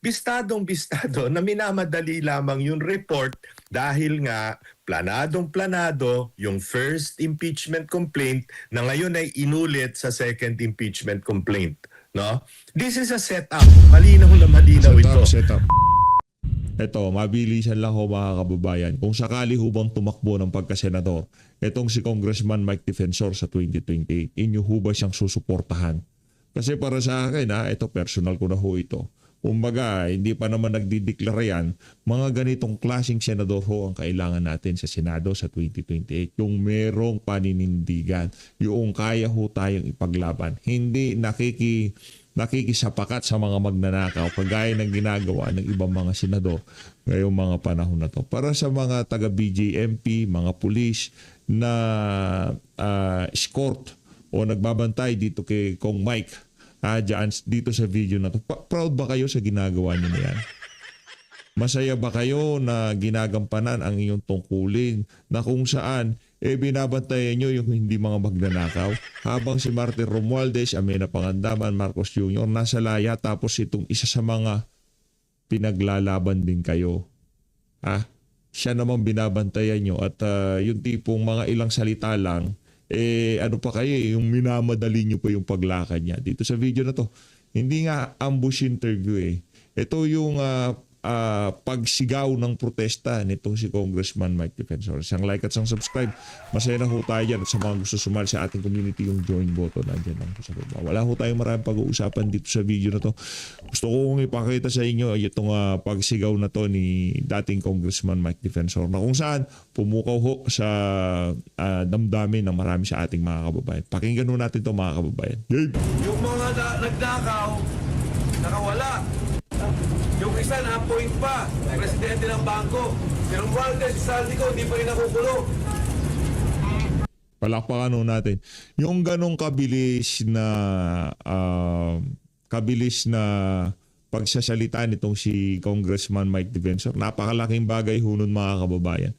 bistadong-bistado na minamadali lamang yung report dahil nga planadong-planado yung first impeachment complaint na ngayon ay inulit sa second impeachment complaint. No? This is a setup. Malinaw na malinaw ito. Setup. Ito, mabilisan lang ho mga kababayan. Kung sakali ho bang tumakbo ng pagkasenador, itong si Congressman Mike Defensor sa 2028, inyo ho ba siyang susuportahan? Kasi para sa akin, ito personal ko na ho ito. Kumbaga, hindi pa naman nagdideklara yan, mga ganitong klaseng senador ho ang kailangan natin sa Senado sa 2028. Yung merong paninindigan, yung kaya ho tayong ipaglaban. Hindi nakikisapakat sa mga magnanakaw kagaya ng ginagawa ng ibang mga senador ngayong mga panahon na to. Para sa mga taga-BJMP, mga pulis na escort o nagbabantay dito kay Kong Mike, dyan, dito sa video na to, proud ba kayo sa ginagawa niyo na yan? Masaya ba kayo na ginagampanan ang inyong tungkulin na kung saan binabantayan nyo yung hindi mga magnanakaw habang si Martin Romualdez, Amena Pangandaman, Marcos Jr. nasa laya tapos itong isa sa mga pinaglalaban din kayo. Siya namang binabantayan nyo at yung tipong mga ilang salita lang, ano pa kayo, yung minamadali nyo pa yung paglakad niya. Dito sa video na to, hindi nga ambush interview Ito yung pagsigaw ng protesta nitong si Congressman Mike Defensor. Isang like at isang subscribe. Masaya na ho tayo dyan. At sa mga gusto sumali sa ating community, yung join button nandyan lang po sa baba. Wala ho tayong maraming pag-uusapan dito sa video na to. Gusto ko ipakita sa inyo itong pagsigaw na to ni dating Congressman Mike Defensor na kung saan pumukaw ho sa damdamin ng marami sa ating mga kababayan. Pakinggan ho natin ito mga kababayan. Yung mga nagnakaw, nakawala. Yung isa na-appoint pa, presidente ng bangko. Si Romualdez, Saldi ko, hindi pa rin nakukulong. Palakpakan natin. Yung ganong kabilis na pagsasalita nitong si Congressman Mike Defensor, napakalaking bagay hunon mga kababayan.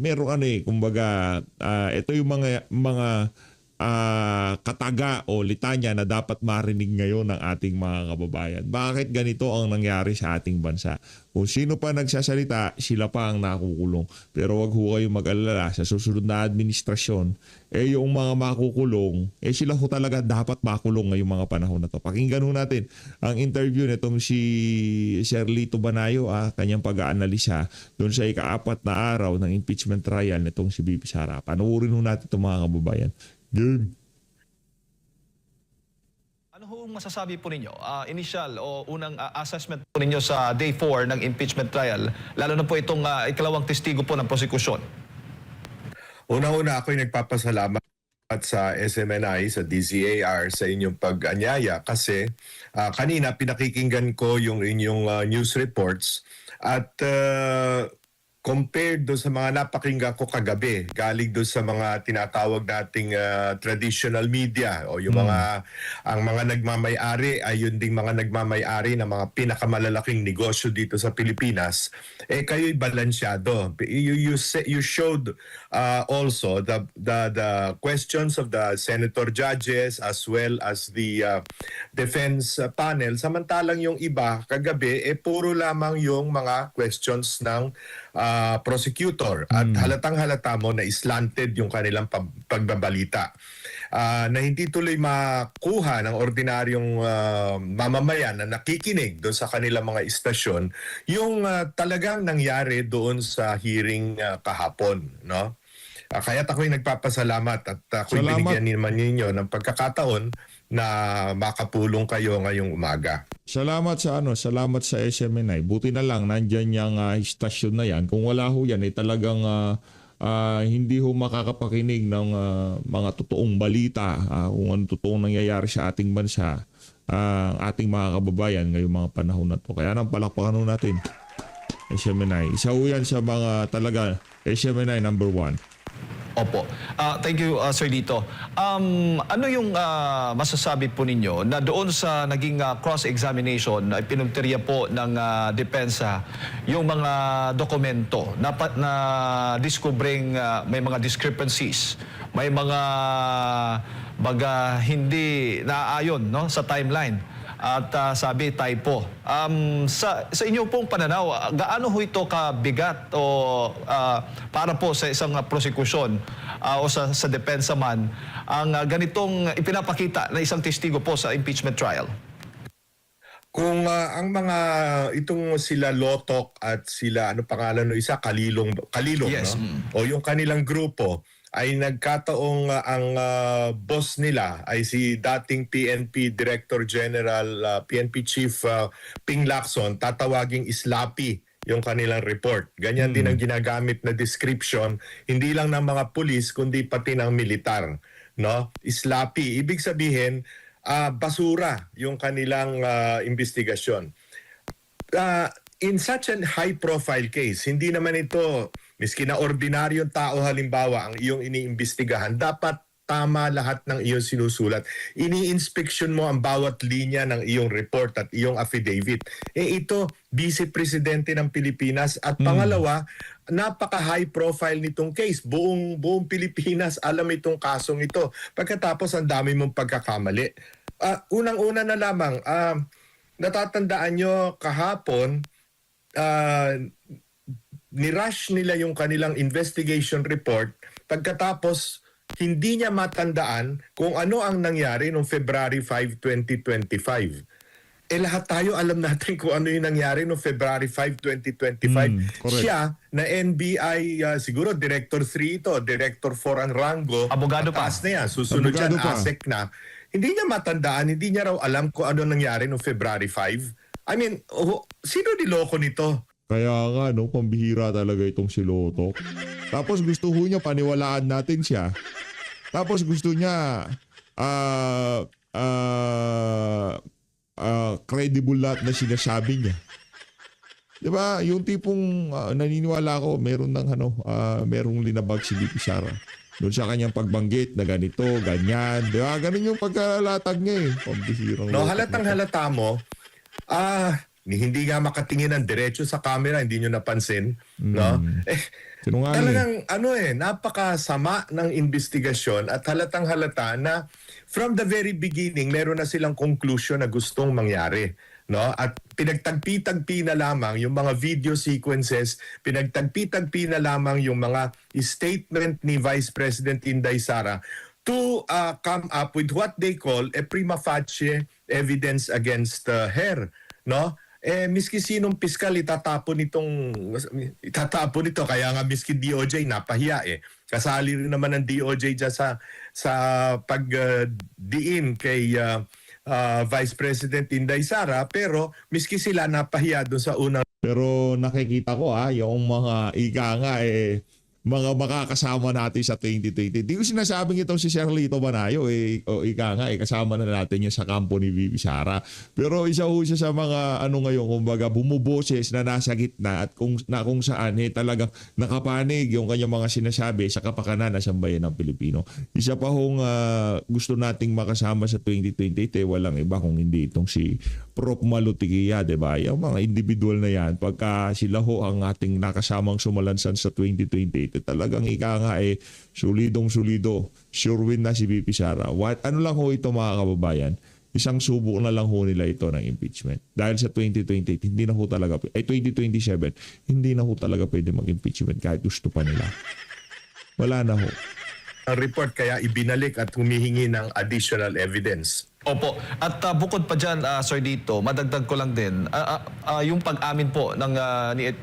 Meron kumbaga, ito yung mga kataga o litanya na dapat marinig ngayon ng ating mga kababayan. Bakit ganito ang nangyari sa ating bansa? Kung sino pa nagsasalita, sila pa ang nakukulong. Pero wag ho kayong mag-alala, sa susunod na administrasyon, yung mga makukulong, sila ho talaga dapat makulong ngayong mga panahon na to. Pakinggan ho natin ang interview nitong si Sir Lito Banayo, kanyang pag-aanalisa doon sa ika-4 na araw ng impeachment trial nitong si BP Sara. Panuorin ho natin itong mga kababayan. Game. Ano ho masasabi po ninyo? Initial o unang assessment po ninyo sa day 4 ng impeachment trial, lalo na po itong ikalawang testigo po ng prosekusyon? Una-una ako'y nagpapasalamat sa SMNI, sa DZAR, sa inyong pag-anyaya kasi kanina pinakikinggan ko yung inyong news reports at compared do sa mga napakinggan ko kagabi, galing do sa mga tinatawag nating traditional media o yung ang mga nagmamay-ari ay yun ding mga nagmamay-ari ng mga pinakamalalaking negosyo dito sa Pilipinas, kayo'y balansyado. You showed also the questions of the senator judges as well as the defense panel, samantalang yung iba kagabi puro lamang yung mga questions ng prosecutor at halatang-halata mo na slanted yung kanilang pagbabalita. Na hindi tuloy makuha ng ordinaryong mamamayan na nakikinig doon sa kanilang mga istasyon yung talagang nangyari doon sa hearing kahapon, no? Kaya ako'y nagpapasalamat at ako'y binigyan naman ninyo ng pagkakataon na makapulong kayo ngayong umaga. Salamat sa SMNI. Buti na lang nandyan yung istasyon na yan. Kung wala ho yan, talagang hindi ho makakapakinig ng mga totoong balita, kung ano totoong nangyayari sa ating bansa, ang ating mga kababayan ngayong mga panahon na to. Kaya nang palakpakan ho natin SMNI. Isa ho yan sa mga talaga SMNI number 1. Opo. Thank you, Sir Lito. Ano yung masasabi po ninyo na doon sa naging cross-examination ay pinuntirya po ng depensa yung mga dokumento na discovering may mga discrepancies, may mga hindi naaayon, no, sa timeline. At sabi, typo. Sa inyo pong pananaw, gaano ho ito kabigat o para po sa isang prosekusyon o sa depensa man ang ganitong ipinapakita na isang testigo po sa impeachment trial? Kung ang mga itong sila Lotok at sila ano pangalan no isa Kalilong Yes, no? O yung kanilang grupo ay nagkataong ang boss nila ay si dating PNP Director General PNP Chief Ping Lacson, tatawaging Islapi yung kanilang report. Ganyan din ang ginagamit na description, hindi lang ng mga pulis kundi pati ng militar, no? Islapi, ibig sabihin basura yung kanilang investigasyon. In such a high-profile case, hindi naman ito, miski na ordinaryong tao halimbawa ang iyong iniimbestigahan, dapat tama lahat ng iyong sinusulat. Ini-inspection mo ang bawat linya ng iyong report at iyong affidavit. Ito, Vice Presidente ng Pilipinas at pangalawa, napaka-high profile nitong case. Buong Pilipinas alam itong kasong ito. Pagkatapos ang dami mong pagkakamali. Unang-una na lamang, natatandaan nyo kahapon, nirush nila yung kanilang investigation report pagkatapos hindi niya matandaan kung ano ang nangyari noong February 5, 2025. Lahat tayo alam natin kung ano yung nangyari noong February 5, 2025. Correct. Siya na NBI, siguro Director 3 ito, Director 4 ang rango. Abogado pa. Mataas na yan. Susunod Abogado yan, pa. ASEC na. Hindi niya matandaan, hindi niya raw alam kung ano nangyari noong February 5. I mean, sino niloko nito? Kaya nga, no, pambihira talaga itong si Lotok. Tapos gusto ho niya paniwalaan natin siya. Tapos gusto niya credible lahat na sinasabi niya. 'Di ba? Yung tipong naniniwala ako merong merong linabag si VP Sara. Doon sa kanyang pagbanggit na ganito, ganyan. 'Di ba? Ganun yung pagkalatag niya eh. Pambihirang No, Lotok halatang na to. halata mo, hindi nga makatingin ng diretso sa camera, hindi nyo napansin, no? Sinungaling. Talagang napakasama ng investigasyon at halatang halata na from the very beginning meron na silang conclusion na gustong mangyari, no? At pinagtagpi-tagpi na lamang yung mga video sequences, pinagtagpi-tagpi na lamang yung mga statement ni Vice President Inday Sara to come up with what they call a prima facie evidence against her, no? Miski sinong piskal itatapon ito, kaya nga miski DOJ napahiya Kasali rin naman ng DOJ dyan sa pagdiin kay Vice President Inday Sara, pero miski sila napahiya doon sa unang. Pero nakikita ko yung mga ika nga mga makakasama natin sa 2020. Di ko sinasabing itong si Sherlito Banayo o ika nga kasama na natin niya sa kampo ni VP Sara. Pero isa ho siya sa mga ngayon kumbaga bumuboses na nasa gitna at kung saan talagang nakapanig yung kanyang mga sinasabi sa kapakanan ng sambayan ng Pilipino. Isa pa hong gusto nating makasama sa 2020 walang iba kung hindi itong si Prof. Malutikia, diba? Yung mga individual na yan, pagka sila ho ang ating nakasamang sumalansan sa 2020, talagang ika nga solidong-solido. Sure win na si VP Sara. Ano lang ho ito mga kababayan? Isang subo na lang ho nila ito ng impeachment. Dahil sa 2028, hindi na ho talaga, 2027, hindi na ho talaga pwede mag-impeachment kahit gusto pa nila. Wala na ho. Ang report kaya ibinalik at humihingi ng additional evidence. Opo. At bukod pa dyan, Sir Dito, madagdag ko lang din, yung pag-amin po ng,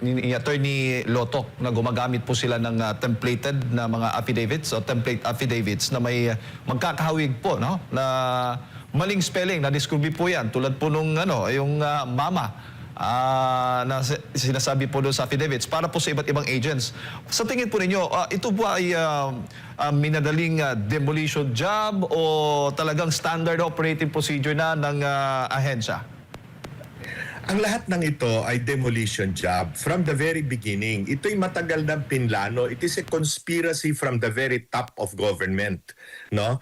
ni Attorney Lotok na gumagamit po sila ng templated na mga affidavits o template affidavits na may magkakahawig po, no? Na maling spelling, na-discover po yan. Tulad po nung yung mama na sinasabi po doon sa affidavits para po sa iba't ibang agents. Sa tingin po ninyo, ito po ay minadaling demolition job o talagang standard operating procedure na ng ahensya? Ang lahat ng ito ay demolition job from the very beginning. Ito'y matagal ng pinlano. It is a conspiracy from the very top of government, no?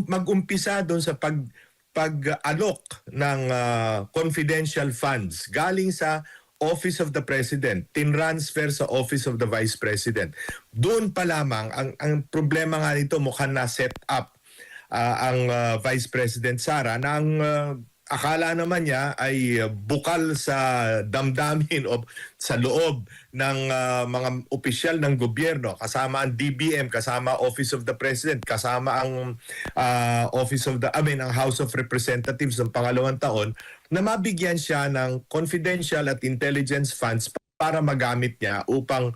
Mag-umpisa doon sa pag-alok ng confidential funds galing sa Office of the President, tinransfer sa Office of the Vice President. Doon pa lamang, ang problema nga nito mukhang na-set up ang Vice President Sara na akala naman niya ay bukal sa damdamin o sa loob ng mga opisyal ng gobyerno, kasama ang DBM, kasama Office of the President, kasama ang ang House of Representatives ng pangalawang taon, na mabigyan siya ng confidential at intelligence funds para magamit niya upang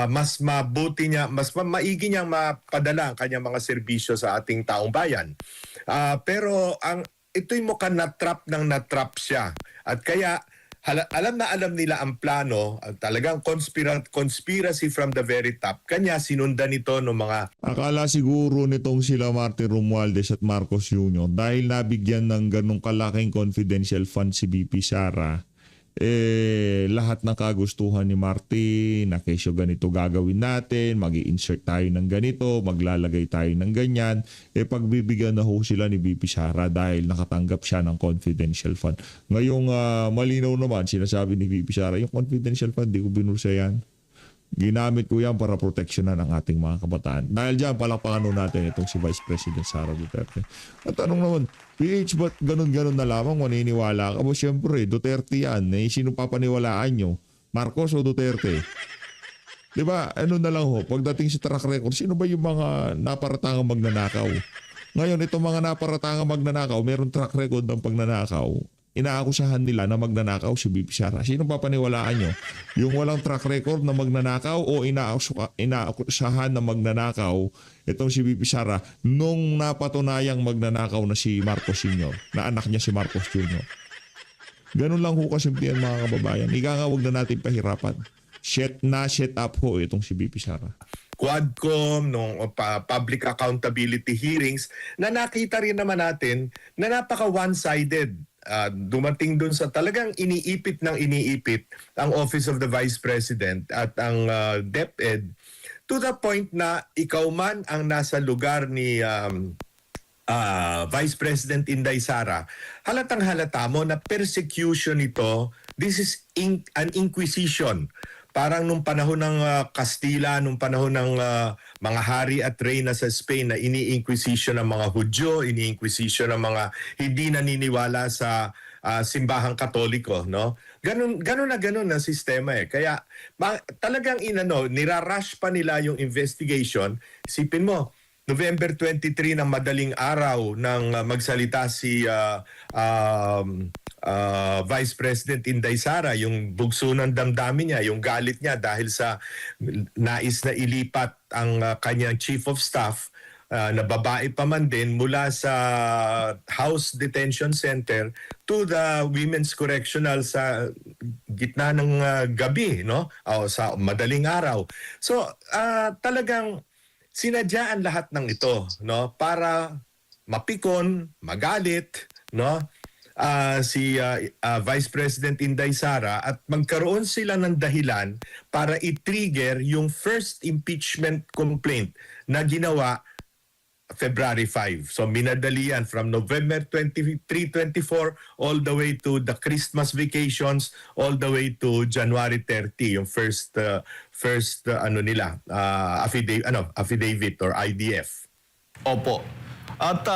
mas mabuti niya, mas maigi niyang mapadala ang kanyang mga serbisyo sa ating taong bayan. Pero ito'y mukhang natrap siya. At kaya alam na alam nila ang plano, talagang conspiracy from the very top. Kanya sinundan ito ng mga Akala siguro nitong sila Martin Romualdez at Marcos Jr. dahil nabigyan ng ganong kalaking confidential fund si BP Sara, lahat ng kagustuhan ni Martin na kesyo ganito gagawin natin, mag-i-insert tayo ng ganito, maglalagay tayo ng ganyan, pagbibigyan na ho sila ni BP Sara dahil nakatanggap siya ng confidential fund. Ngayong malinaw naman, sinasabi ni BP Sara, yung confidential fund, di ko binulsa yan. Ginamit ko yan para proteksyonan ang ating mga kabataan. Dahil dyan, palakpakan natin itong si Vice President Sara Duterte. At tanong naman, PH, ba't ganun-ganun na lamang maniniwala ka? Bo, syempre, Duterte yan. Sino papaniwalaan nyo? Marcos o Duterte? Diba? Ano na lang ho, pagdating sa track record, sino ba yung mga naparatangang magnanakaw? Ngayon, itong mga naparatangang magnanakaw, meron track record ng pagnanakaw. Inaakusahan nila na magnanakaw si BP Sara. Sino papaniwalaan nyo? Yung walang track record na magnanakaw o inaakusahan na magnanakaw itong si BP Sara nung napatunayang magnanakaw na si Marcos Sr. na anak niya si Marcos Jr. Ganun lang ho kasimplihan mga kababayan. Ika nga, huwag na natin pahirapan. Set up ho itong si BP Sara. Quadcom, nung public accountability hearings, na nakita rin naman natin na napaka one-sided. Dumating dun sa talagang iniipit ang Office of the Vice President at ang DepEd, to the point na ikaw man ang nasa lugar ni Vice President Inday Sara, halatang halata mo na persecution ito. This is an inquisition. Parang nung panahon ng Kastila, nung panahon ng mga hari at reyna sa Spain na ini-inquisition ng mga Hudyo, ini-inquisition ng mga hindi naniniwala sa simbahang Katoliko, no? Ganun na sistema eh. Kaya talagang nirarush pa nila yung investigation. Isipin mo, November 23 ng madaling araw nang magsalita si Vice President Inday Sara, yung bugso ng damdamin niya, yung galit niya dahil sa nais na ilipat ang kanyang Chief of Staff na babae pa man din mula sa House Detention Center to the Women's Correctional sa gitna ng gabi, no? O sa madaling araw. So talagang sinadyaan lahat ng ito, no, para mapikon, magalit, no, si Vice President Inday Sara at magkaroon sila ng dahilan para i-trigger yung first impeachment complaint na ginawa February 5. So minadali yan from November 23, 24 all the way to the Christmas vacations, all the way to January 30, yung first affidavit or IDF. Opo. At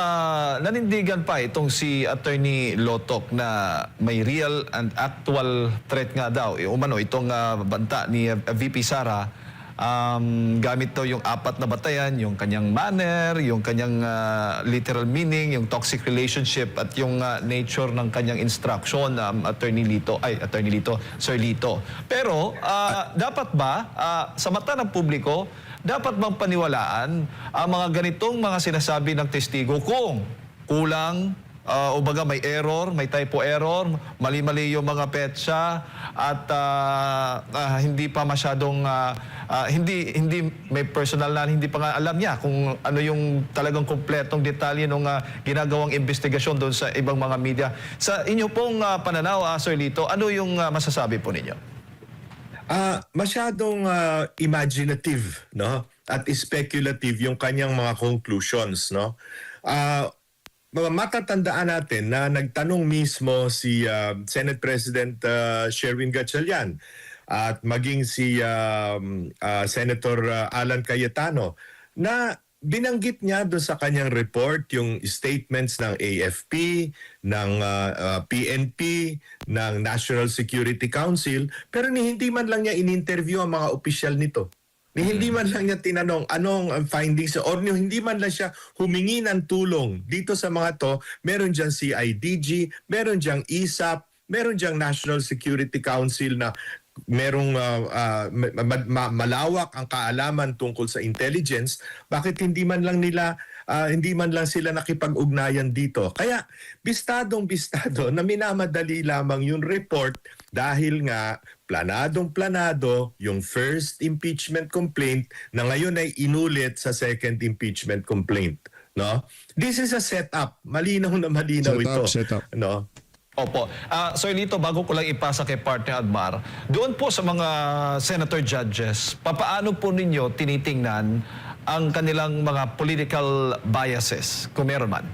nanindigan pa itong si Attorney Lotok na may real and actual threat nga daw. Umano, itong banta ni VP Sara, gamit daw yung 4 na batayan, yung kanyang manner, yung kanyang literal meaning, yung toxic relationship at yung nature ng kanyang instruction, Sir Lito. Pero dapat ba sa mata ng publiko, dapat bang paniwalaan ang mga ganitong mga sinasabi ng testigo kung kulang o baga may error, may typo error, mali-mali yung mga petsa at hindi pa masyadong hindi may personal na hindi pa nga alam niya kung ano yung talagang kumpletong detalye ng ginagawang investigasyon doon sa ibang mga media. Sa inyo pong pananaw, Sir Lito, ano yung masasabi po ninyo? Masyadong imaginative, no, at speculative yung kanyang mga conclusions, no. Matatandaan natin na nagtanong mismo si Senate President Sherwin Gatchalian at maging si Senator Alan Cayetano na binanggit niya doon sa kanyang report yung statements ng AFP, ng PNP, ng National Security Council, pero hindi man lang niya in-interview ang mga opisyal nito. Hindi man lang niya tinanong anong ang findings or hindi man lang siya humingi ng tulong dito sa mga to. Meron diyang CIDG, meron diyang ISAP, meron diyang National Security Council na merong malawak ang kaalaman tungkol sa intelligence. Bakit hindi man lang sila nakipag-ugnayan dito? Kaya bistadong-bistado na minamadali lamang yung report dahil nga planadong-planado yung first impeachment complaint na ngayon ay inulit sa second impeachment complaint, no? This is a setup. Malinaw na malinaw ito, Setup. no? Opo. Sir Lito, bago ko lang ipasa kay Partner Admar, doon po sa mga senator judges, papaano po ninyo tinitingnan ang kanilang mga political biases, kung meron man?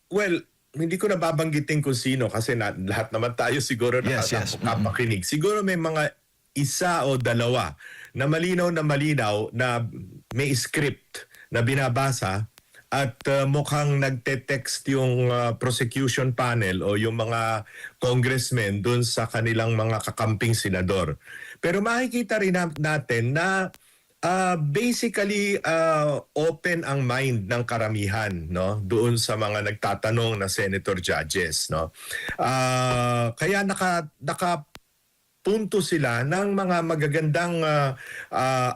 Well, hindi ko nababanggitin kung sino kasi lahat naman tayo siguro Yes. nakapakinig. Siguro may mga isa o dalawa na malinaw na may script na binabasa at mukhang nagte-text yung prosecution panel o yung mga congressmen dun sa kanilang mga kakamping senador. Pero makikita rin natin na basically open ang mind ng karamihan, no, doon sa mga nagtatanong na senator judges, no. Kaya nakapunto sila ng mga magagandang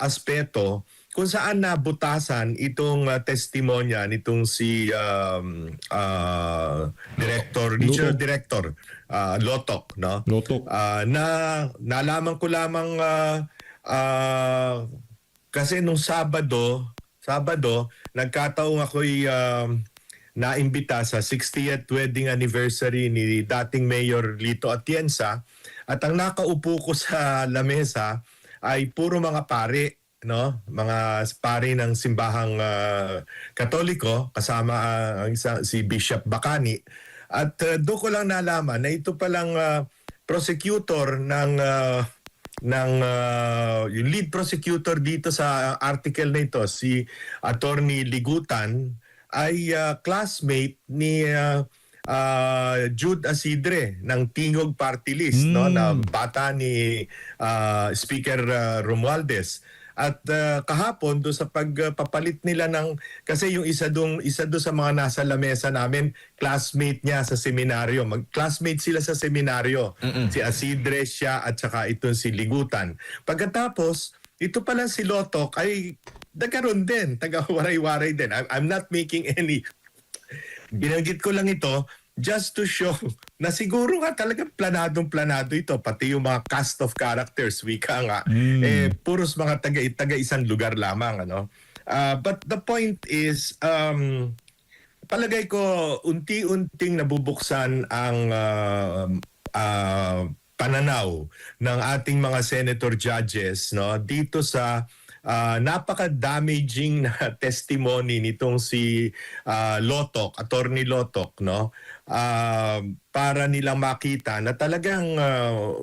aspeto kung saan nabutasan itong testimonya nitong si Regional Director Lotok, no. Lotok. Na nalaman ko lamang kasi nung Sabado, nagkataong ako'y naimbita sa 60th wedding anniversary ni dating Mayor Lito Atienza at ang nakaupo ko sa lamesa ay puro mga pare, no? Mga pare ng simbahang Katoliko kasama si Bishop Bacani at doon ko lang nalaman na ito palang prosecutor yung lead prosecutor dito sa article na ito, si Attorney Ligutan, ay classmate ni Jude Asidre ng Tingog Party List, no, na bata ni Speaker Romualdez. At kahapon do sa pagpapalit nila kasi yung isa do sa mga nasa lamesa namin, classmate niya sa seminaryo. Classmate sila sa seminaryo. Si Asidre siya at saka itong si Ligutan. Pagkatapos, ito pala si Lotok ay nagkaroon din, taga-waray-waray din. I'm not making any. Binanggit ko lang ito just to show na siguro nga talagang planadong-planado ito. Pati yung mga cast of characters, wika nga, puros mga taga isang lugar lamang. Ano? But the point is, palagay ko, unti-unting nabubuksan ang pananaw ng ating mga senator judges, no, dito sa napaka-damaging na testimony nitong si Lotok, Attorney Lotok, no? Para nilang makita na talagang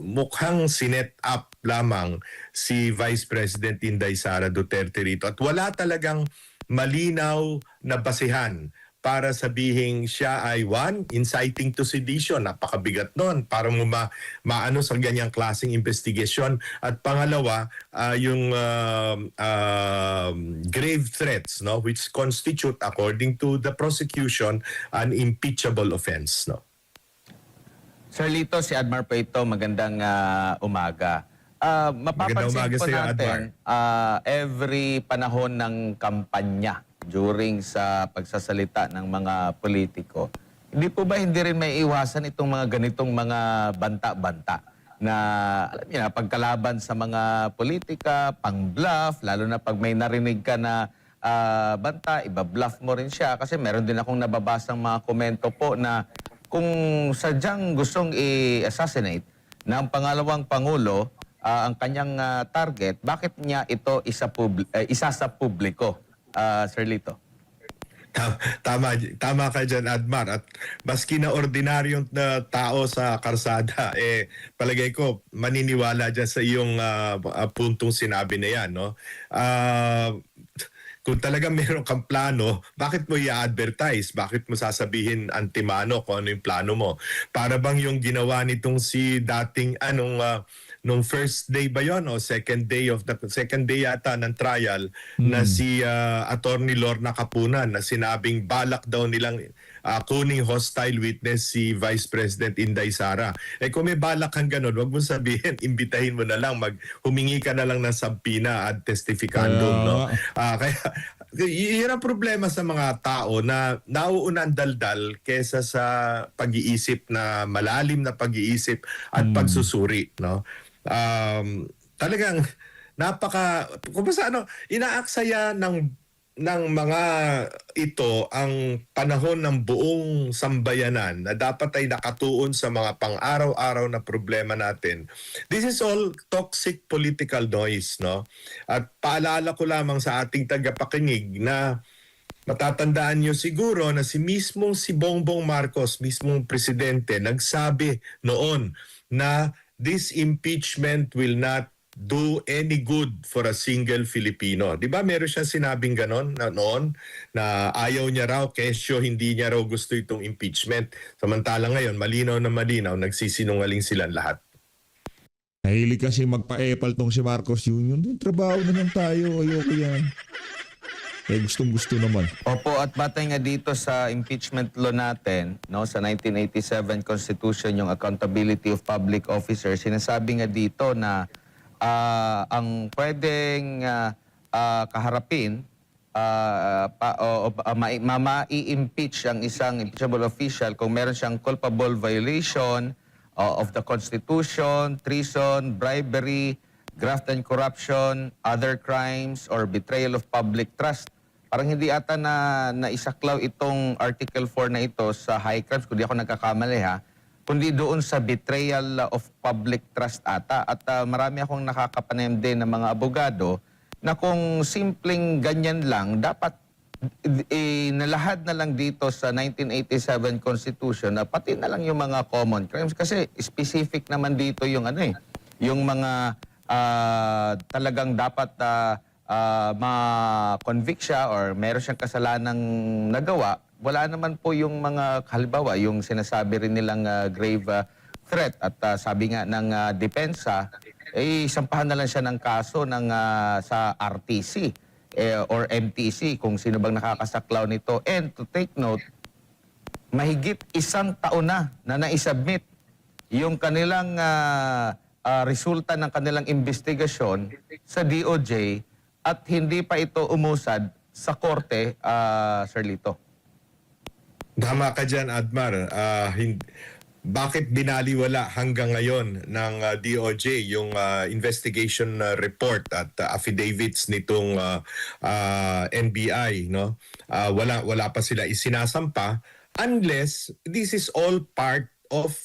mukhang sinet up lamang si Vice President Inday Sara Duterte rito at wala talagang malinaw na basihan para sabihin siya ay inciting to sedition. Napakabigat nun para mo maano sa ganyang klaseng investigasyon. At pangalawa, yung grave threats, no, which constitute, according to the prosecution, an impeachable offense. No? Sir Lito, si Admar po ito, magandang umaga. Magandang Mapapansin umaga po sa iyo, natin, every panahon ng kampanya, during sa pagsasalita ng mga politiko, hindi rin may iwasan itong mga ganitong mga banta-banta na alam niyo na, pagkalaban sa mga politika, pang-bluff, lalo na pag may narinig ka na banta, iba-bluff mo rin siya. Kasi meron din akong nababasang mga komento po na kung sadyang gustong i-assassinate ng pangalawang Pangulo, ang kanyang target, bakit niya ito isa sa publiko? Sir Lito. Tama ka dyan, Admar. At maski na ordinaryong na tao sa karsada, palagay ko, maniniwala dyan sa iyong puntong sinabi na yan. No? Kung talaga meron kang plano, bakit mo i-advertise? Bakit mo sasabihin antimano kung ano yung plano mo? Para bang yung ginawa nitong si dating nung first day ba yon o second day yata ng trial na si Attorney Lorna Capunan na sinabing balak daw nilang kuning hostile witness si Vice President Inday Sara. Kung may balak kang ganun, wag mo sabihin, imbitahin mo na lang, humingi ka na lang ng subpoena ad testificandum. No? Kaya yun ang problema sa mga tao na nauuna ang daldal kesa sa pag-iisip na malalim na pag-iisip at pagsusuri. No? Talagang kung basta inaaksaya ng mga ito ang panahon ng buong sambayanan na dapat ay nakatuon sa mga pang-araw-araw na problema natin. This is all toxic political noise, no? At paalala ko lamang sa ating tagapakinig na matatandaan niyo siguro na si Bongbong Marcos, mismong presidente, nagsabi noon na this impeachment will not do any good for a single Filipino. Di ba meron siyang sinabing ganon noon na ayaw niya raw, kesyo hindi niya raw gusto itong impeachment. Samantalang ngayon, malinaw na malinaw, nagsisinungaling silang lahat. Nahilig kasi magpa-epal tong si Marcos Jr. Yung trabaho na lang tayo, ayoko yan. Gustong-gusto naman. Opo, at batay nga dito sa impeachment law natin, no, sa 1987 Constitution, yung accountability of public officers, sinasabi nga dito na ang pwedeng kaharapin, ma-i-impeach ang isang impeachable official kung meron siyang culpable violation of the Constitution, treason, bribery, graft and corruption, other crimes, or betrayal of public trust. Parang hindi ata na isaklaw itong Article 4 na ito sa high crimes, kundi ako nagkakamali ha, kundi doon sa betrayal of public trust ata. At marami akong nakakapanayam din ng mga abogado na kung simpleng ganyan lang, dapat nalahad na lang dito sa 1987 Constitution na pati na lang yung mga common crimes. Kasi specific naman dito yung yung mga talagang dapat ma-convict siya or meron siyang kasalanang nagawa. Wala naman po yung mga halimbawa, yung sinasabi rin nilang grave threat. At sabi nga ng depensa, sampahan na lang siya ng kaso sa RTC or MTC kung sino bang nakakasaklaw nito. And to take note, mahigit 1 taon na naisubmit yung kanilang resulta ng kanilang investigasyon sa DOJ at hindi pa ito umusad sa korte, Sir Lito. Tama ka dyan, Admar. Bakit binaliwala hanggang ngayon ng DOJ yung investigation report at affidavits nitong NBI? No? Wala pa sila isinasampa unless this is all part of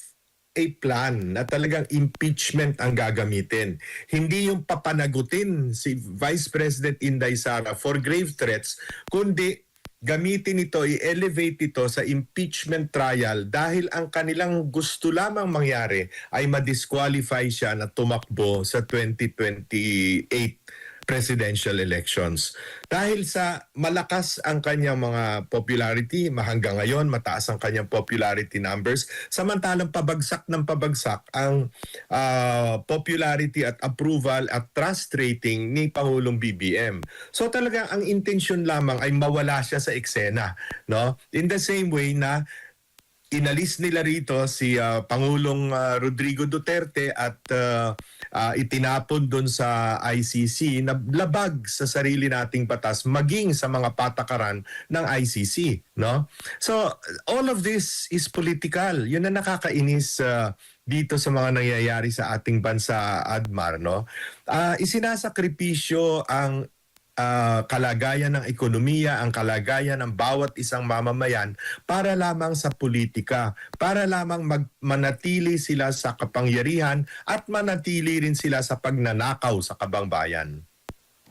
a plan na talagang impeachment ang gagamitin. Hindi yung papanagutin si Vice President Inday Sara for grave threats, kundi gamitin ito, i-elevate ito sa impeachment trial dahil ang kanilang gusto lamang mangyari ay ma-disqualify siya na tumakbo sa 2028 presidential elections. Dahil sa malakas ang kanyang mga popularity, hanggang ngayon mataas ang kanyang popularity numbers, samantalang pabagsak ng pabagsak ang popularity at approval at trust rating ni Pangulong BBM. So talagang ang intensyon lamang ay mawala siya sa eksena, no? In the same way na inalis nila rito si Pangulong Rodrigo Duterte at itinapon doon sa ICC na labag sa sarili nating batas maging sa mga patakaran ng ICC, no? So all of this is political. Yun ang nakakainis dito sa mga nangyayari sa ating bansa, Admar, no? Isinasakripisyo ang kalagayan ng ekonomiya, ang kalagayan ng bawat isang mamamayan para lamang sa politika, para lamang manatili sila sa kapangyarihan at manatili rin sila sa pagnanakaw sa kabangbayan.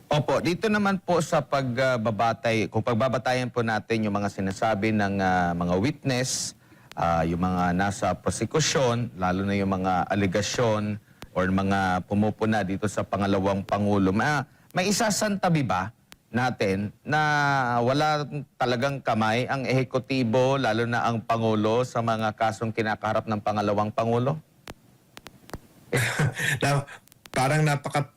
Opo, dito naman po sa pagbabatay, kung pagbabatayan po natin yung mga sinasabi ng mga witness, yung mga nasa prosekusyon, lalo na yung mga aligasyon or mga pumupuna dito sa pangalawang Pangulo, may isasantabi ba natin na wala talagang kamay ang ehekutibo, lalo na ang Pangulo, sa mga kasong kinakaharap ng pangalawang Pangulo? Na parang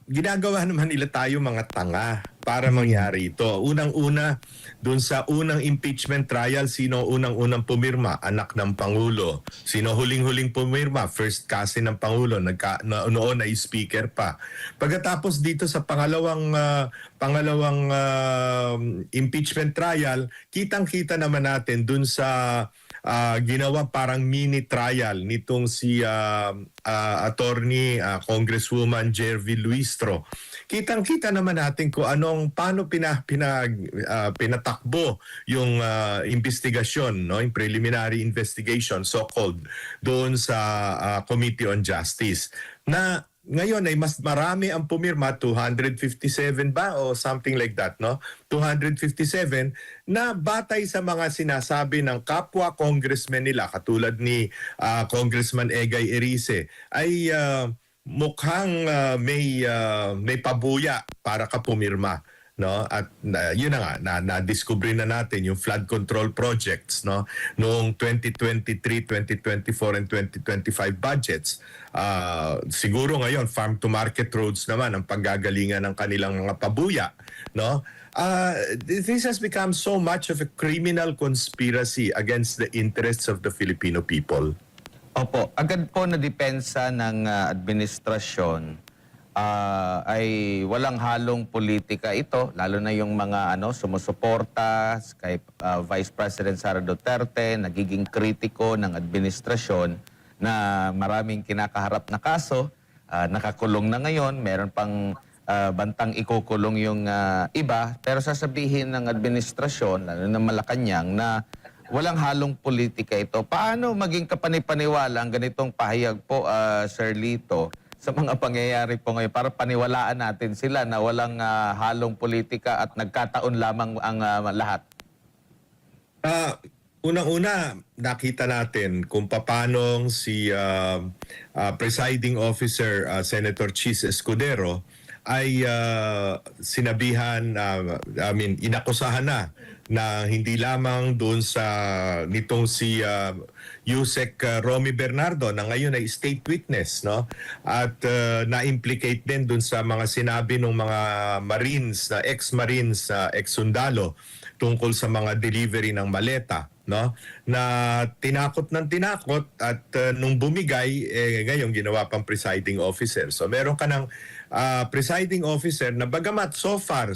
ginagawa naman nila tayo mga tanga para mangyari ito. Unang-una, dun sa unang impeachment trial, sino unang-unang pumirma? Anak ng Pangulo. Sino huling-huling pumirma? First cousin ng Pangulo. Noon ay speaker pa. Pagkatapos dito sa pangalawang impeachment trial, kitang-kita naman natin dun sa ginawa parang mini trial nitong si attorney Congresswoman Jervy Luistro. Kitang-kita naman natin kung paano pinatakbo yung investigasyon, no, yung preliminary investigation, so-called, doon sa Committee on Justice. Na ngayon ay mas marami ang pumirma, 257 ba o something like that, no? 257 na batay sa mga sinasabi ng kapwa congressmen nila, katulad ni Congressman Egay Erice, ay mukhang may pabuya para ka pumirma, no? At yun na nga, na-discover na natin yung flood control projects, no, noong 2023, 2024 and 2025 budgets. Siguro ngayon farm to market roads naman ang paggagalingan ng kanilang mga pabuya, no? This has become so much of a criminal conspiracy against the interests of the Filipino people. Opo, agad po na depensa ng administrasyon ay walang halong politika ito, lalo na yung mga sumusuporta kay Vice President Sara Duterte, nagiging kritiko ng administrasyon na maraming kinakaharap na kaso, nakakulong na ngayon, meron pang bantang ikukulong yung iba, pero sasabihin ng administrasyon, lalo na Malacanang, na walang halong politika ito. Paano maging kapanipaniwala ang ganitong pahayag po, Sir Lito, sa mga pangyayari po ngayon para paniwalaan natin sila na walang halong politika at nagkataon lamang ang lahat? Unang-una, nakita natin kung paano si presiding officer, Senator Chis Escudero, ay sinabihan, inakusahan na hindi lamang doon sa nitong si Yusek Romy Bernardo na ngayon ay state witness, no? At na-implicate din doon sa mga sinabi ng mga Marines, ex-Marines, ex-sundalo tungkol sa mga delivery ng maleta, no? Na tinakot ng tinakot at nung bumigay, ngayon ginawa pang presiding officer. So meron ka ng presiding officer na bagamat so far,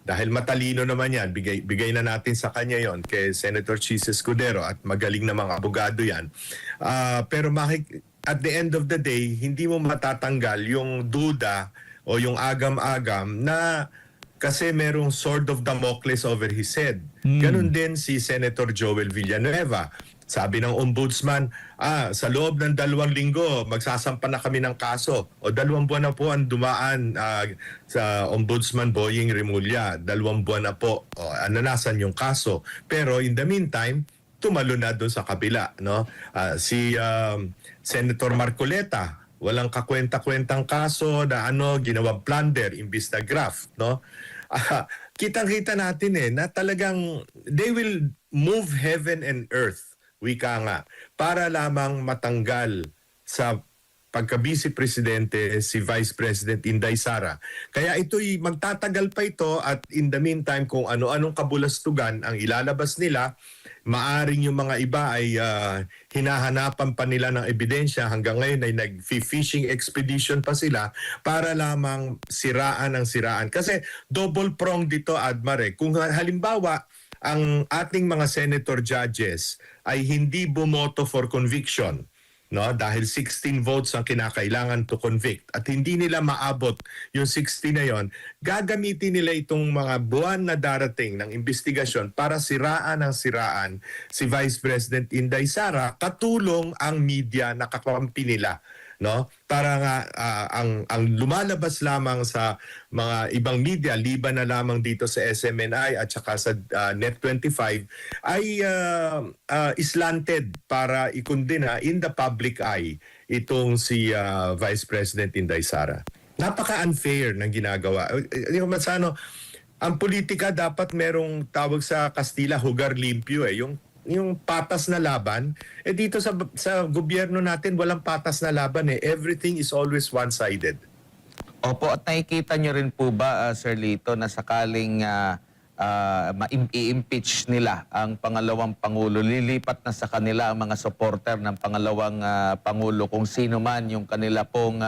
dahil matalino naman yan, bigay na natin sa kanya yon kay Senator Chis Escudero at magaling na mga abogado yan. Pero at the end of the day, hindi mo matatanggal yung duda o yung agam-agam na kasi merong sword of Damocles over his head. Ganun din si Senator Joel Villanueva. Sabi ng ombudsman, sa loob ng 2 linggo, magsasampa na kami ng kaso. O 2 buwan na po ang dumaan sa ombudsman Boying Remulla. 2 buwan na po. Nasan yung kaso? Pero in the meantime, tumalo na doon sa kabila, no? Si Senator Marcoleta, walang kakwenta-kwentang kaso na ginawang plunder imbis na graft, no? Kitang-kita natin na talagang they will move heaven and earth, wika nga, para lamang matanggal sa pagka-vice presidente si Vice President Inday Sara. Kaya ito'y magtatagal pa ito at in the meantime kung ano-anong kabulastugan ang ilalabas nila, maaring yung mga iba ay hinahanapan pa nila ng ebidensya. Hanggang ngayon ay nag-fishing expedition pa sila para lamang siraan ang siraan. Kasi double prong dito, Admar. Kung halimbawa ang ating mga senator judges ay hindi bumoto for conviction, no, dahil 16 votes ang kinakailangan to convict at hindi nila maabot yung 60 na yon, gagamitin nila itong mga buwan na darating ng investigasyon para siraan si Vice President Inday Sara, katulong ang media na kakampi nila no? Para nga ang lumalabas lamang sa mga ibang media, liban na lamang dito sa SMNI at saka sa Net25 ay slanted para ikundina in the public eye itong si Vice President Inday Sara. Napaka-unfair ng ginagawa. Ang politika dapat merong tawag sa Kastila, hugar limpyo eh. Yung patas na laban, dito sa gobyerno natin walang patas na laban eh. Everything is always one-sided. Opo, at nakikita nyo rin po ba, Sir Lito, na sakaling i-impeach nila ang pangalawang Pangulo, lilipat na sa kanila ang mga supporter ng pangalawang Pangulo kung sino man yung kanila pong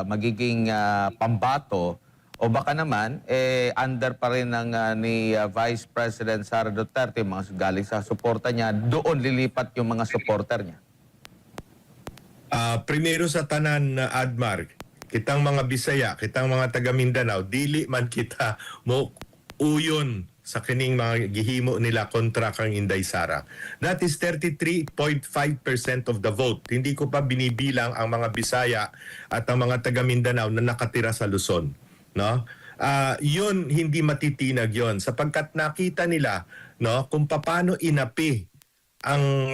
magiging pambato, o baka naman, under pa rin ni Vice President Sara Duterte, mga galing sa suporta niya, doon lilipat yung mga supporter niya. Primero sa tanan na Admar, kitang mga Bisaya, kitang mga taga Mindanao, dili man kita mo uyon sa kining mga gihimo nila kontra kang Inday Sara. That is 33.5% of the vote. Hindi ko pa binibilang ang mga Bisaya at ang mga taga Mindanao na nakatira sa Luzon, no? Yun hindi matitinag yon sapagkat nakita nila, no, kung paano inapi ang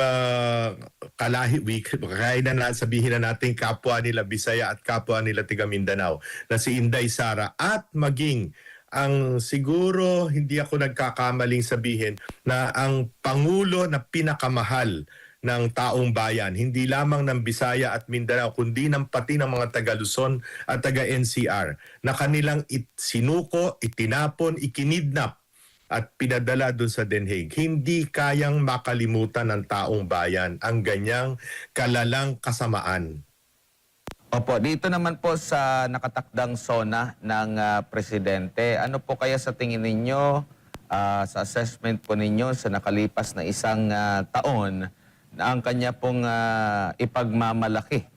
kaya na sabihin na natin kapwa nila Bisaya at kapwa nila taga Mindanao na si Inday Sara, at maging ang siguro hindi ako nagkakamaling sabihin na ang Pangulo na pinakamahal ng taong bayan, hindi lamang ng Bisaya at Mindanao, kundi pati ng mga taga Luzon at taga NCR, na kanilang sinuko, itinapon, ikinidnap at pinadala doon sa Den Hague. Hindi kayang makalimutan ng taong bayan ang ganyang kalalang kasamaan. Opo, dito naman po sa nakatakdang SONA ng Presidente, ano po kaya sa tingin ninyo, sa assessment po ninyo sa nakalipas na isang taon, na ang kanya pong ipagmamalaki?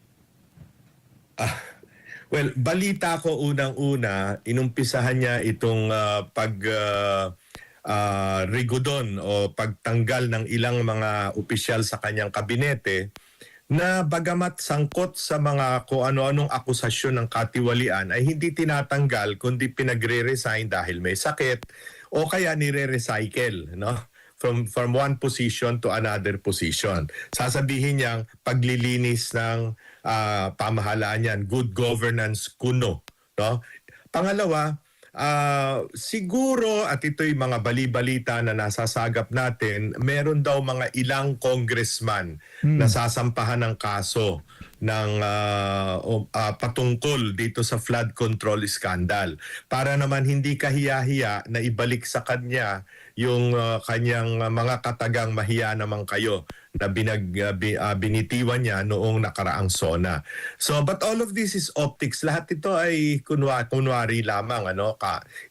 Well, balita ko unang-una, inumpisahan niya itong rigodon o pagtanggal ng ilang mga opisyal sa kanyang kabinete, na bagamat sangkot sa mga kung ano-anong akusasyon ng katiwalian ay hindi tinatanggal kundi pinagre-resign dahil may sakit o kaya nire-recycle, no? From one position to another position. Sasabihin niyang paglilinis ng pamahalaan yan, good governance kuno, no? Pangalawa, siguro, at ito'y mga bali-balita na nasasagap natin, meron daw mga ilang congressman na sasampahan ng kaso ng patungkol dito sa flood control scandal, para naman hindi kahiya-hiya na ibalik sa kanya yung kanyang mga katagang mahiya naman kayo na binitiwan niya noong nakaraang SONA. So, but all of this is optics. Lahat ito ay kunwari lamang.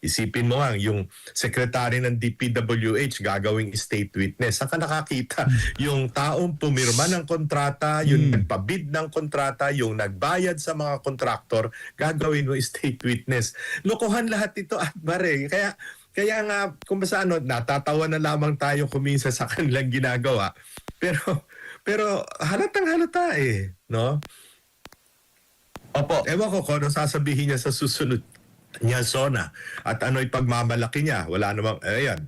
Isipin mo nga, yung secretary ng DPWH gagawing state witness. Saan ka nakakita? Yung taong pumirma ng kontrata, yung nagpabid ng kontrata, yung nagbayad sa mga kontraktor, gagawin mo state witness. Lokohan lahat ito, Admare. Kaya nga, kung basta natatawa na lamang tayo kuminsan sa kanilang ginagawa. Pero halatang halata eh, no? Opo. Ewan ko kung ano sasabihin niya sa susunod niya SONA at ano'y pagmamalaki niya. Wala namang, ayan,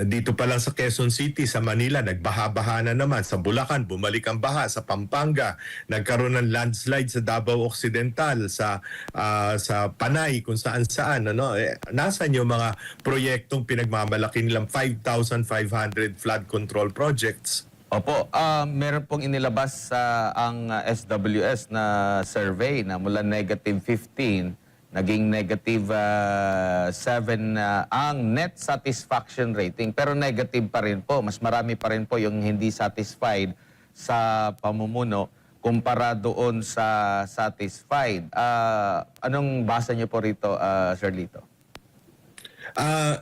dito pa lang sa Quezon City, sa Manila, nagbaha-baha na naman. Sa Bulacan, bumalik ang baha. Sa Pampanga, nagkaroon ng landslide sa Davao Occidental, sa Panay, kung saan-saan. Nasaan yung mga proyektong pinagmamalaki nilang 5,500 flood control projects? Opo, meron pong inilabas ang SWS na survey na mula -15, naging -7 ang net satisfaction rating. Pero negative pa rin po. Mas marami pa rin po yung hindi satisfied sa pamumuno kumpara doon sa satisfied. Anong basa niyo po rito, Sir Lito?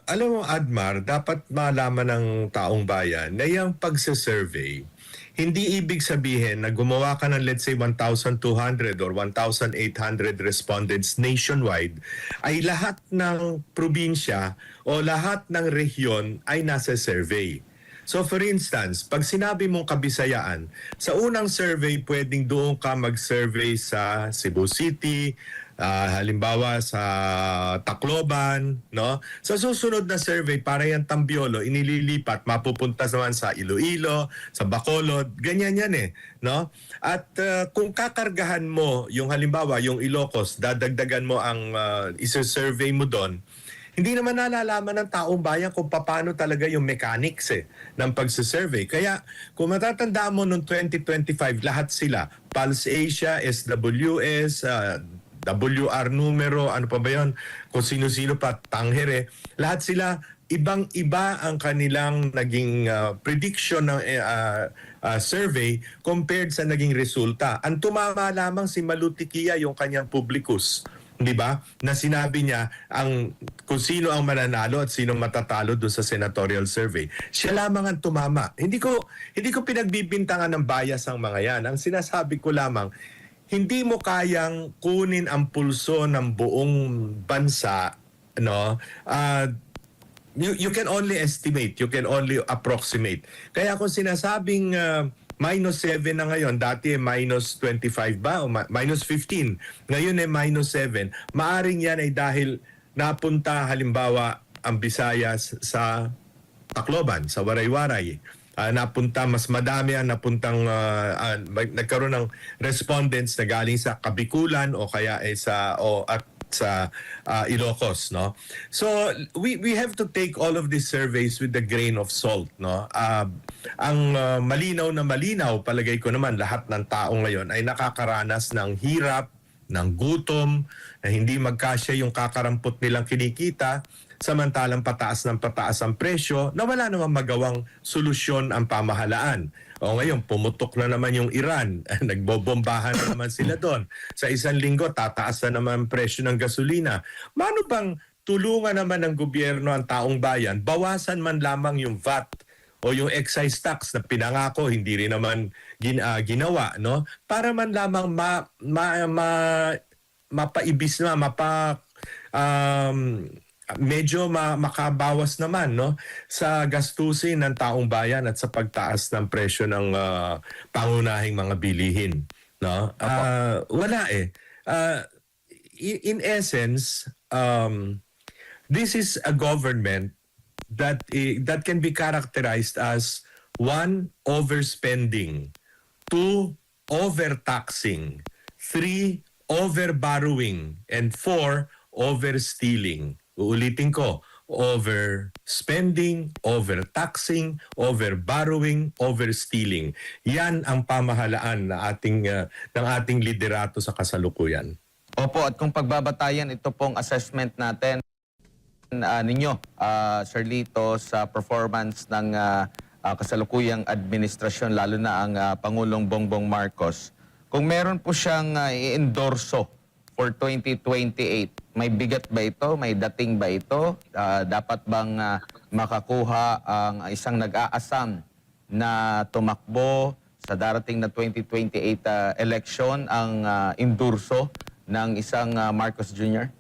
Alam mo, Admar, dapat malaman ng taong bayan na yung pagsasurvey, hindi ibig sabihin na gumawa ka ng let's say 1,200 or 1,800 respondents nationwide ay lahat ng probinsya o lahat ng rehiyon ay nasa survey. So for instance, pag sinabi mong Kabisayaan, sa unang survey pwedeng doon ka mag-survey sa Cebu City, halimbawa sa Tacloban, no? Sa susunod na survey para yan Tambiolo, inililipat, mapupunta naman sa Iloilo, sa Bacolod, ganyan yan eh, no? At kung kakargahan mo yung halimbawa yung Ilocos, dadagdagan mo ang isa-survey mo doon, hindi naman nalalaman ng taong bayan kung paano talaga yung mechanics ng pagsasurvey. Kaya kung matatandaan mo noong 2025, lahat sila, Pulse Asia, SWS, WR numero, ano pa ba yun? Kung sino-sino pa, Tanghere. Lahat sila, ibang-iba ang kanilang naging prediction ng survey compared sa naging resulta. Ang tumama lamang si Malutikia, yung kanyang publicus. Di ba? Na sinabi niya kung sino ang mananalo at sino matatalo doon sa senatorial survey. Siya lamang ang tumama. Hindi ko pinagbibintangan ng bias ang mga yan. Ang sinasabi ko lamang, hindi mo kayang kunin ang pulso ng buong bansa, no? You can only estimate, you can only approximate. Kaya kung sinasabing minus 7 na ngayon, dati minus 25 ba o minus 15, ngayon minus 7, maaring yan ay dahil napunta halimbawa ang Visayas sa Tacloban, sa Waray-Waray. Napunta, mas madami ang napuntang nagkaroon ng respondents na galing sa Kabikulan o kaya sa Ilocos, no? So we have to take all of these surveys with a grain of salt, no? Ang malinaw na malinaw, palagay ko naman lahat ng tao ngayon ay nakakaranas ng hirap, ng gutom, na hindi magkasya yung kakarampot nilang kinikita, samantalang pataas ng pataas ang presyo na wala namang magawang solusyon ang pamahalaan. O ngayon, pumutok na naman yung Iran. Nagbobombahan na naman sila doon. Sa isang linggo, tataas na naman ang presyo ng gasolina. Mano bang tulungan naman ng gobyerno ang taong bayan? Bawasan man lamang yung VAT o yung excise tax na pinangako, hindi rin naman ginawa, no? Para man lamang mapaibis na, medyo makabawas naman, no, sa gastusin ng taong bayan at sa pagtaas ng presyo ng pangunahing mga bilihin, no? Wala eh. In essence, this is a government that can be characterized as 1, overspending, 2, overtaxing, 3, overborrowing, and 4, overstealing. Uulitin ko, overspending, overtaxing, overborrowing, overstealing. Yan ang pamahalaan na ng ating liderato sa kasalukuyan. Opo, at kung pagbabatayan ito pong assessment natin ninyo, Sir Lito, sa performance ng kasalukuyang administrasyon, lalo na ang Pangulong Bongbong Marcos, kung meron po siyang i-endorso for 2028, may bigat ba ito? May dating ba ito? Dapat bang makakuha ang isang nag-aasam na tumakbo sa darating na 2028 election ang endorso ng isang Marcos Jr.?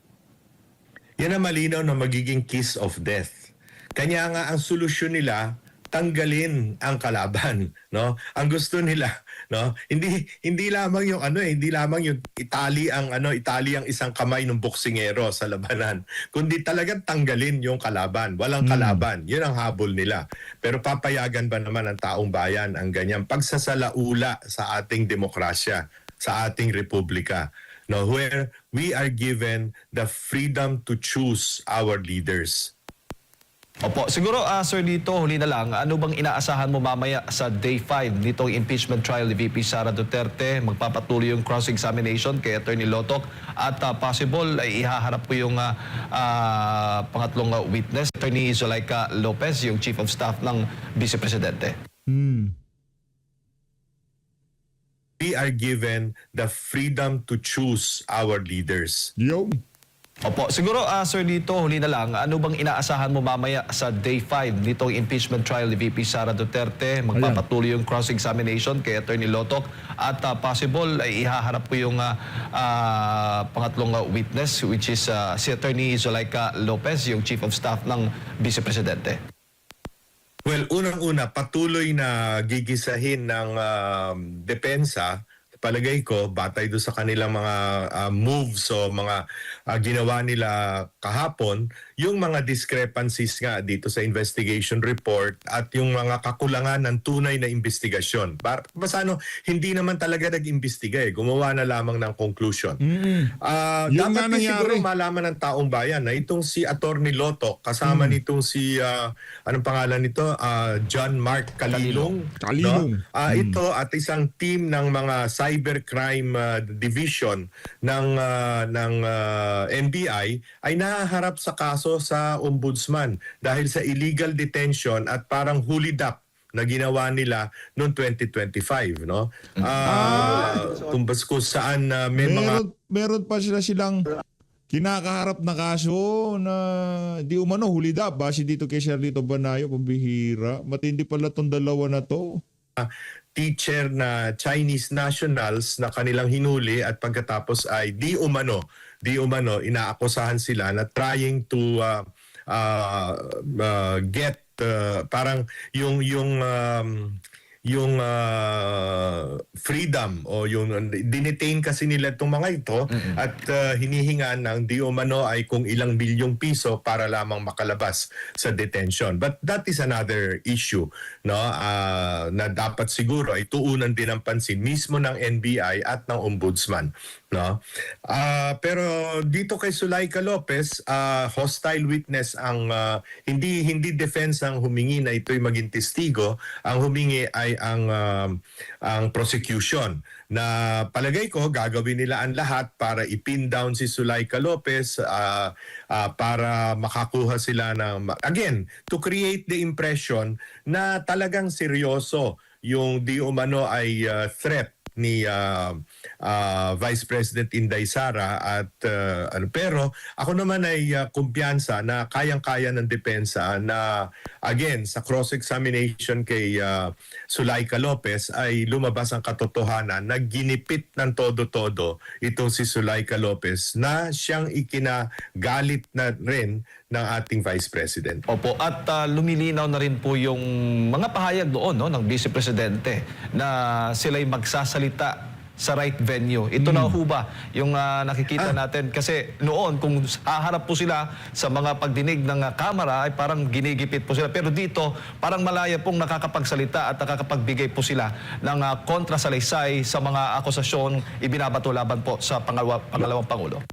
Yan ang malinaw na magiging kiss of death. Kanya nga ang solusyon nila, tanggalin ang kalaban, no? Ang gusto nila, no? Hindi lamang yung hindi lamang yung itali ang isang kamay ng boksingero sa labanan, kundi talagang tanggalin yung kalaban, walang kalaban. 'Yun ang habol nila. Pero papayagan ba naman ang taong bayan ang ganyang pagsasalaula sa ating demokrasya, sa ating republika, no? Where we are given the freedom to choose our leaders. Opo, siguro Sir Lito, huli na lang, ano bang inaasahan mo mamaya sa Day 5 nitong impeachment trial ni VP Sara Duterte? Magpapatuloy yung cross-examination kay Attorney Lotoc at possible ay ihaharap po yung pangatlong witness, Attorney Zulaika Lopez, yung Chief of Staff ng Vice Presidente. We are given the freedom to choose our leaders. Yo. Opo, siguro Sir Lito, huli na lang, ano bang inaasahan mo mamaya sa Day 5 nitong impeachment trial ni VP Sara Duterte? Magpapatuloy yung cross-examination kay Attorney Lotoc at possible ay ihaharap po yung pangatlong witness, which is si Attorney Zulaika Lopez, yung Chief of Staff ng Vice Presidente. Well, unang-una, patuloy na gigisahin ng depensa, palagay ko, batay doon sa kanilang mga moves o mga ginawa nila kahapon, yung mga discrepancies nga dito sa investigation report at yung mga kakulangan ng tunay na investigasyon. Basano, hindi naman talaga nag-imbestiga eh. Gumawa na lamang ng conclusion. Yung Dapat nga din siguro nangyari. malaman ng taong bayan na itong si Attorney Loto, kasama nitong si, anong pangalan nito? John Mark Kalilong. Kalilong. No? Ito at isang team ng mga cybercrime division ng NBI ay nahaharap sa kaso sa ombudsman dahil sa illegal detention at parang hulidap na ginawa nila noong 2025, no? Kung saan may mga Meron pa silang kinakaharap na kaso na di umano hulidap base dito kay Sherlito Banayo, pambihira. Matindi pala tong dalawa na to. teacher na Chinese nationals na kanilang hinuli at pagkatapos ay di umano inaakusahan sila na trying to get parang yung freedom o yung dinetain kasi nila itong mga ito at hinihingan ng di umano ay kung ilang bilyong piso para lamang makalabas sa detention. But that is another issue, no? Na dapat siguro ay tuunan din ng pansin mismo ng NBI at ng Ombudsman, no? Pero dito kay Zulaika Lopez, hostile witness ang hindi defense ang humingi na ito'y maging testigo. Ang humingi ay ang prosecution na palagay ko gagawin nila ang lahat para i-pin down si Zulaika Lopez para makakuha sila ng again to create the impression na talagang seryoso yung di umano ay threat ni Vice President Inday Sara at pero ako naman ay kumpiyansa na kayang-kaya ng depensa na again sa cross-examination kay Zulaika Lopez ay lumabas ang katotohanan na ginipit ng todo-todo itong si Zulaika Lopez na siyang ikinagalit na rin ng ating Vice President. Opo, at lumilinaw na rin po yung mga pahayag doon, no, ng Vice Presidente na sila'y magsasalita sa right venue. Ito na ho ba yung nakikita natin? Kasi noon, kung haharap po sila sa mga pagdinig ng kamera, ay parang ginigipit po sila. Pero dito, parang malaya pong nakakapagsalita at nakakapagbigay po sila ng kontrasalaysay sa mga akusasyong ibinabato laban po sa pangalawang Pangulo.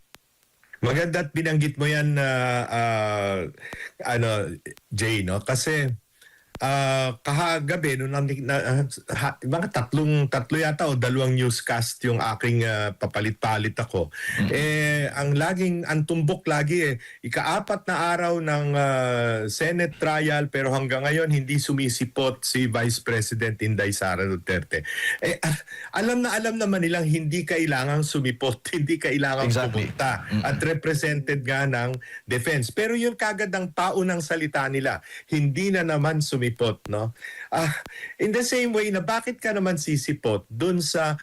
Maganda at binanggit mo yan Jay, no? Kasi kahagabi mga tatlo yata o dalawang newscast yung aking papalit-palit ako. Ang tumbok lagi ika-4 na araw ng Senate trial pero hanggang ngayon hindi sumisipot si Vice President Inday Sara Duterte. Alam naman nilang hindi kailangang sumipot, hindi kailangang pumunta at represented nga ng defense. Pero yung kagad ang paunang salita nila, hindi na naman sumipot, no? In the same way na bakit ka naman sisipot dun sa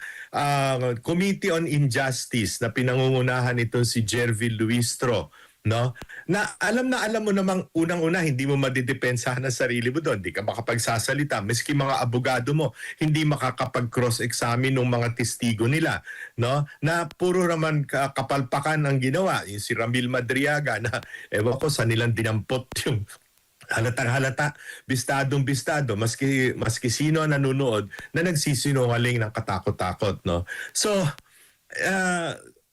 Committee on Injustice na pinangungunahan nito si Jervil Luistro, no? Na alam mo namang unang-una hindi mo madidepensahan ang sarili mo doon, hindi ka makapagsasalita, miski mga abogado mo hindi makakapag-cross-examine ng mga testigo nila, no? Na puro naman kapalpakan ang ginawa, yung si Ramil Madriaga na ewan ko sa nilang dinampot yung halatang-halata, bistadong-bistado, maski sino ang nanonood na nagsisinungaling ng katakot-takot, no? So,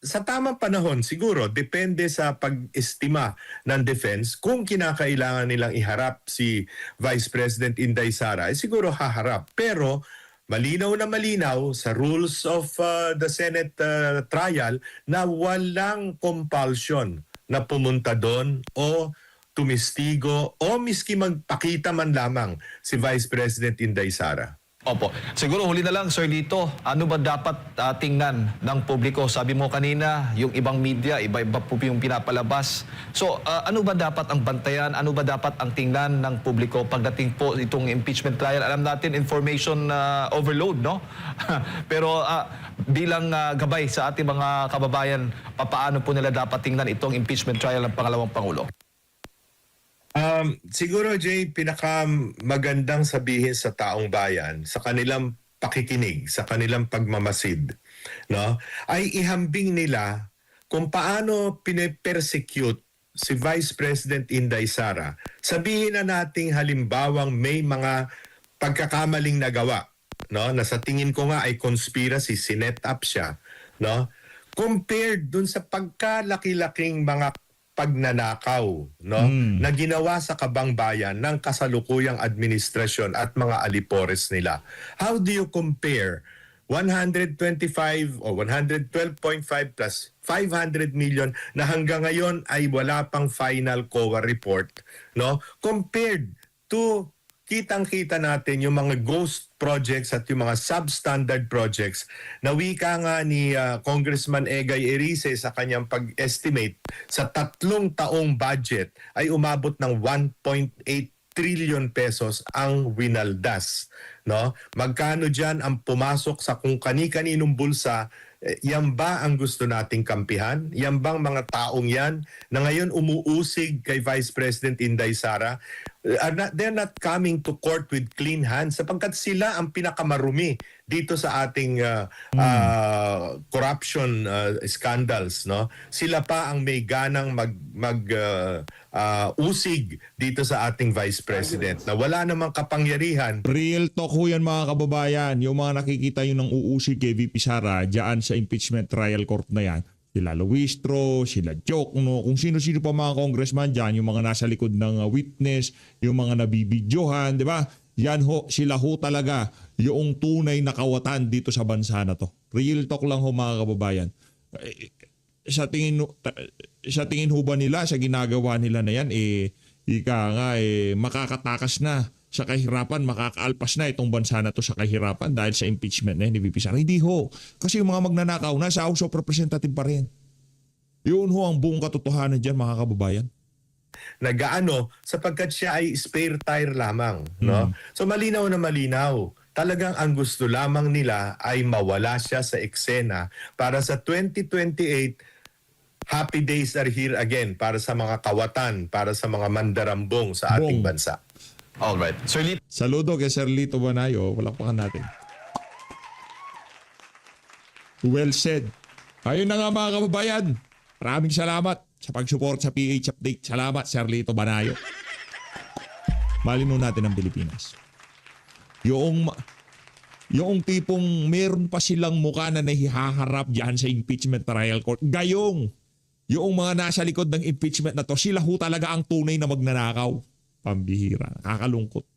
sa tamang panahon, siguro, depende sa pag-estima ng defense, kung kinakailangan nilang iharap si Vice President Inday Sara, siguro haharap. Pero, malinaw na malinaw sa rules of the Senate trial na walang compulsion na pumunta doon o tumistigo o miski magpakita man lamang si Vice President Inday Sara. Opo. Siguro huli na lang, Sir Lito, ano ba dapat tingnan ng publiko? Sabi mo kanina, yung ibang media, iba-iba po yung pinapalabas. So, ano ba dapat ang bantayan? Ano ba dapat ang tingnan ng publiko pagdating po itong impeachment trial? Alam natin, information overload, no? Pero bilang gabay sa ating mga kababayan, paano po nila dapat tingnan itong impeachment trial ng pangalawang Pangulo? Siguro, Jay, pinaka magandang sabihin sa taong bayan, sa kanilang pakikinig, sa kanilang pagmamasid, no, ay ihambing nila kung paano pine-persecute si Vice President Inday Sara. Sabihin na nating halimbawang may mga pagkakamaling nagawa, no, na sa tingin ko nga ay conspiracy, sinet up siya, no, compared dun sa pagkalaki-laking mga pagnanakaw, no, na ginawa sa kabangbayan ng kasalukuyang administrasyon at mga alipores nila. How do you compare 125 o 112.5 plus 500 million na hanggang ngayon ay wala pang final COA report, no, compared to kitang-kita natin yung mga ghost projects at yung mga substandard projects na wika nga ni Congressman Egay Erice sa kanyang pag-estimate sa 3 taong budget ay umabot ng 1.8 trillion pesos ang winaldas, no? Magkano diyan ang pumasok sa kung kani-kaninong bulsa? Yan ba ang gusto nating kampihan? Yan bang mga taong yan na ngayon umuusig kay Vice President Inday Sara? They're not coming to court with clean hands sapagkat sila ang pinakamarumi dito sa ating corruption scandals, no? Sila pa ang may ganang usig dito sa ating Vice President na wala namang kapangyarihan. Real talk ho yan mga kababayan. Yung mga nakikita yun ng uusig kay VP Sara dyan sa impeachment trial court na yan. Sila Luistro, sila Jokno, kung sino-sino pa mga congressman dyan, yung mga nasa likod ng witness, yung mga nabibidyohan, di ba? Yan ho, sila ho talaga yung tunay na kawatan dito sa bansa na to. Real talk lang ho mga kababayan. Sa tingin ho ba nila, sa ginagawa nila na yan, makakatakas na sa kahirapan, makakaalpas na itong bansa na to sa kahirapan dahil sa impeachment na ni VP Sara. Hindi ho. Kasi yung mga magnanakaw, nasa House of Representative pa rin. Yun ho ang buong katotohanan dyan mga kababayan. Nagaano sapagkat siya ay spare tire lamang, no? So malinaw na malinaw. Talagang ang gusto lamang nila ay mawala siya sa eksena para sa 2028 happy days are here again para sa mga kawatan, para sa mga mandarambong sa ating Bong. bansa. All right. Sir Lito, Saludo kay Sir Lito Banayo. Palakpakan natin. Well said. Ayun na nga mga kababayan. Maraming salamat sa pag-support sa PH Update. Salamat Sir Lito Banayo. Malinaw natin ang Pilipinas. Yung tipong meron pa silang mukha na nahihaharap dyan sa impeachment trial court. Gayong, yung mga nasa likod ng impeachment na to, sila ho talaga ang tunay na magnanakaw. Pambihira. Nakakalungkot.